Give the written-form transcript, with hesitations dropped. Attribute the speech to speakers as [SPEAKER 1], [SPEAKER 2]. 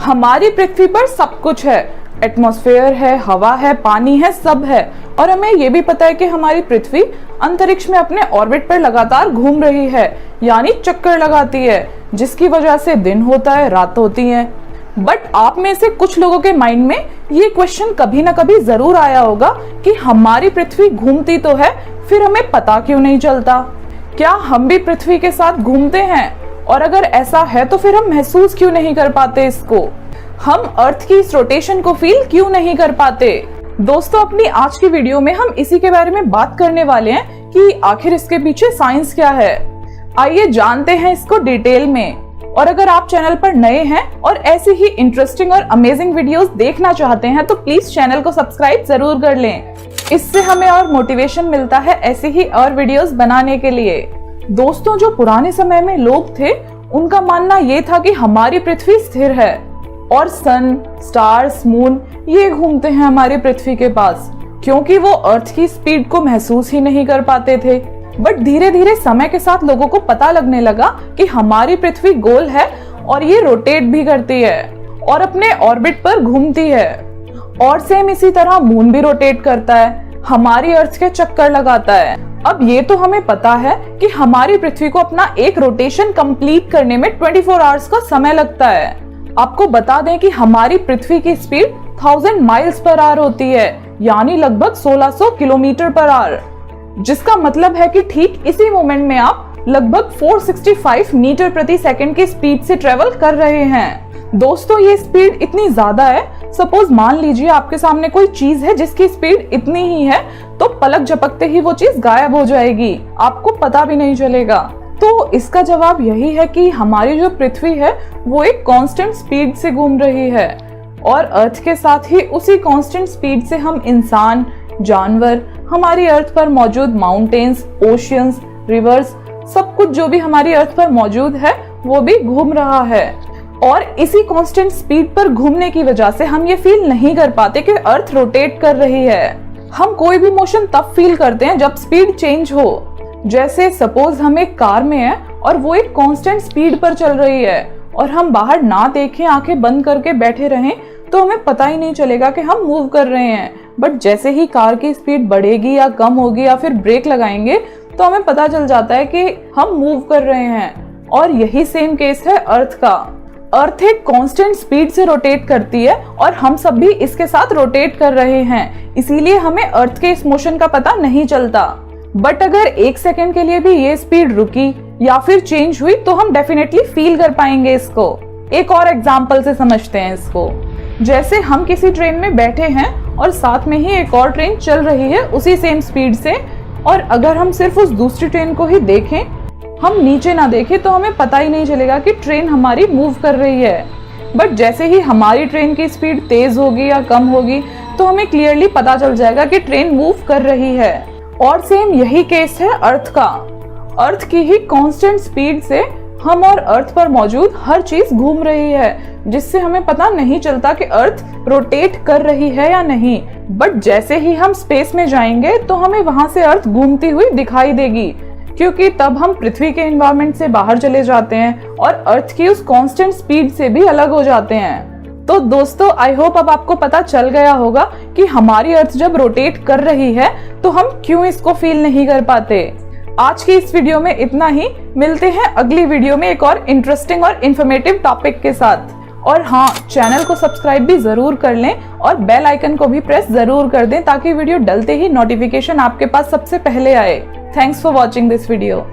[SPEAKER 1] हमारी पृथ्वी पर सब कुछ है, एटमॉस्फेयर है, हवा है, पानी है, सब है। और हमें ये भी पता है कि हमारी पृथ्वी अंतरिक्ष में अपने ऑर्बिट पर लगातार घूम रही है, यानी चक्कर लगाती है, जिसकी वजह से दिन होता है, रात होती है। बट आप में से कुछ लोगों के माइंड में ये क्वेश्चन कभी ना कभी जरूर आया होगा कि हमारी पृथ्वी घूमती तो है, फिर हमें पता क्यों नहीं चलता? क्या हम भी पृथ्वी के साथ घूमते हैं? और अगर ऐसा है तो फिर हम महसूस क्यों नहीं कर पाते इसको? हम अर्थ की इस रोटेशन को फील क्यों नहीं कर पाते? दोस्तों, अपनी आज की वीडियो में हम इसी के बारे में बात करने वाले हैं कि आखिर इसके पीछे साइंस क्या है। आइए जानते हैं इसको डिटेल में। और अगर आप चैनल पर नए हैं और ऐसी ही इंटरेस्टिंग और अमेजिंग वीडियोस देखना चाहते हैं तो प्लीज चैनल को सब्सक्राइब जरूर कर लें। इससे हमें और मोटिवेशन मिलता है ऐसी ही और वीडियोस बनाने के लिए। दोस्तों, जो पुराने समय में लोग थे उनका मानना ये था कि हमारी पृथ्वी स्थिर है और सन, स्टार्स, मून ये घूमते हैं हमारी पृथ्वी के पास, क्योंकि वो अर्थ की स्पीड को महसूस ही नहीं कर पाते थे। बट धीरे धीरे समय के साथ लोगों को पता लगने लगा कि हमारी पृथ्वी गोल है और ये रोटेट भी करती है और अपने ऑर्बिट पर घूमती है। और सेम इसी तरह मून भी रोटेट करता है, हमारी अर्थ के चक्कर लगाता है। अब ये तो हमें पता है कि हमारी पृथ्वी को अपना एक रोटेशन कंप्लीट करने में 24 आवर्स का समय लगता है। आपको बता दें कि हमारी पृथ्वी की स्पीड 1000 माइल्स पर आवर होती है, यानी लगभग 1600 किलोमीटर पर आवर, जिसका मतलब है कि ठीक इसी मोमेंट में आप लगभग 465 मीटर प्रति सेकंड की स्पीड से ट्रेवल कर रहे हैं। दोस्तों, ये स्पीड इतनी ज्यादा है, सपोज मान लीजिए आपके सामने कोई चीज है जिसकी स्पीड इतनी ही है, तो पलक झपकते ही वो चीज गायब हो जाएगी, आपको पता भी नहीं चलेगा। तो इसका जवाब यही है कि हमारी जो पृथ्वी है वो एक कांस्टेंट स्पीड से घूम रही है और अर्थ के साथ ही उसी कांस्टेंट स्पीड से हम इंसान, जानवर, हमारी अर्थ पर मौजूद माउंटेन्स, ओशियंस, रिवर्स, सब कुछ जो भी हमारी अर्थ पर मौजूद है वो भी घूम रहा है। और इसी कांस्टेंट स्पीड पर घूमने की वजह से हम ये फील नहीं कर पाते कि अर्थ रोटेट कर रही है। हम कोई भी मोशन तब फील करते हैं जब स्पीड चेंज हो। जैसे सपोज हम एक कार में हैं और वो एक कांस्टेंट स्पीड पर चल रही है और हम बाहर ना देखें, आंखें बंद करके बैठे रहें तो हमें पता ही नहीं चलेगा कि हम मूव कर रहे हैं। बट जैसे ही कार की स्पीड बढ़ेगी या कम होगी या फिर ब्रेक लगाएंगे तो हमें पता चल जाता है कि हम मूव कर रहे हैं। और यही सेम केस है अर्थ का। अर्थ एक कांस्टेंट स्पीड से रोटेट करती है और हम सब भी इसके साथ रोटेट कर रहे हैं, इसीलिए हमें अर्थ के इस मोशन का पता नहीं चलता। बट अगर एक सेकेंड के लिए भी ये स्पीड रुकी या फिर चेंज हुई तो हम डेफिनेटली फील कर पाएंगे इसको। एक और एग्जांपल से समझते हैं इसको। जैसे हम किसी ट्रेन में बैठे हैं और साथ में ही एक और ट्रेन चल रही है उसी सेम स्पीड से, और अगर हम सिर्फ उस दूसरी ट्रेन को ही देखें, हम नीचे ना देखें, तो हमें पता ही नहीं चलेगा कि ट्रेन हमारी मूव कर रही है। बट जैसे ही हमारी ट्रेन की स्पीड तेज होगी या कम होगी तो हमें क्लियरली पता चल जाएगा कि ट्रेन मूव कर रही है। और सेम यही केस है अर्थ का। अर्थ की ही कांस्टेंट स्पीड से हम और अर्थ पर मौजूद हर चीज घूम रही है, जिससे हमें पता नहीं चलता कि अर्थ रोटेट कर रही है या नहीं। बट जैसे ही हम स्पेस में जाएंगे तो हमें वहां से अर्थ घूमती हुई दिखाई देगी, क्योंकि तब हम पृथ्वी के एनवायरनमेंट से बाहर चले जाते हैं और अर्थ की उस कांस्टेंट स्पीड से भी अलग हो जाते हैं। तो दोस्तों, आई होप अब आपको पता चल गया होगा कि हमारी अर्थ जब रोटेट कर रही है तो हम क्यों इसको फील नहीं कर पाते। आज की इस वीडियो में इतना ही। मिलते हैं अगली वीडियो में एक और इंटरेस्टिंग और इन्फॉर्मेटिव टॉपिक के साथ। और हाँ, चैनल को सब्सक्राइब भी जरूर कर लें और बेल आइकन को भी प्रेस जरूर कर दें ताकि वीडियो डलते ही नोटिफिकेशन आपके पास सबसे पहले आए। Thanks for watching this video.